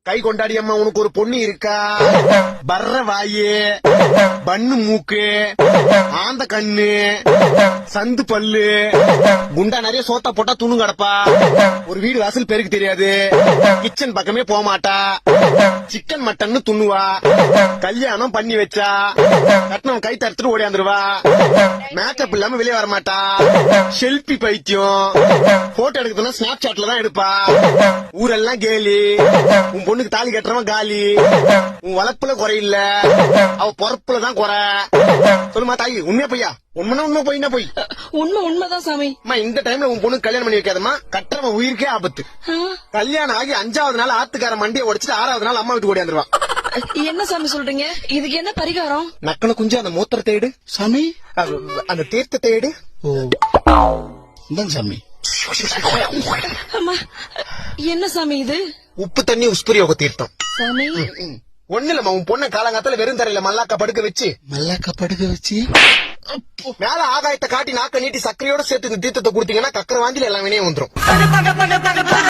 கை கொண்டாடி அம்மா உனக்கு ஒரு பொண்ணு இருக்கா? பர்ற வாயு, பண்ணு மூக்கு, ஆந்த கண்ணு, சந்து பல்லு, குண்டா நிறைய சோத்தா போட்டா துணு கிடப்பா, ஒரு வீடு வாசல் பேருக்கு தெரியாது, கிச்சன் பக்கமே போக மாட்டா, சிக்கன் மட்டன் துண்ணுவா, கல்யாணம் பண்ணி வச்சா கட்டணம் கை தடுத்துட்டு ஓடியாந்துருவா, மேக்கப் இல்லாம வெளியே வர மாட்டா, செல்பி பைத்தியம், போட்டோ எடுக்கிறதுனா ஸ்னாப் சாட்ல தான் எடுப்பா, ஊரெல்லாம் கேலி, உன் பொண்ணுக்கு தாலி கட்டுறவன் காலி, உன் வளர்ப்புல குறையில்ல, அவ பொறப்புலதான் குறை. சொல்லுமா தாயி, உண்மையா பொய்யா? உண்மைனா உண்மை, பொய்னா பொய். உண்மைதான் சாமி. இந்த டைம்ல உன் பொண்ணுக்கு கல்யாணம் பண்ணி வைக்காதமா, கட்டுறவன் உயிருக்கே ஆபத்து. கல்யாணம் ஆகி 5வது நாள் ஆத்துக்கார மண்டியை உடைச்சிட்டு 6வது நாள் அம்மா வீட்டுக்கு ஓடியாந்துருவான். என்ன சாமி சொல்றீங்க? இதுக்கு என்ன பரிகாரம்? நக்கன குஞ்சு அந்த மூத்திரத்தை எடு சாமி, அந்த தீர்த்தத்தை எடு. சாமி, அம்மா, என்ன சாமி இது? உப்பு தண்ணி உஸ்பிரியோக தீர்த்தம். சாமி, ஒண்ணு இல்லம்மா, உன் பொண்ணை காலங்காத்தால வெறும் தரையில மல்லாக்கா படுக்க வச்சு மேல ஆகாயத்தை காட்டி நாக்க நீட்டி சக்கரையோட சேர்த்து இந்த தீர்த்தத்தை குடுத்தீங்கன்னா கக்கர வாந்தில எல்லாம் வினையும் வந்துரும்.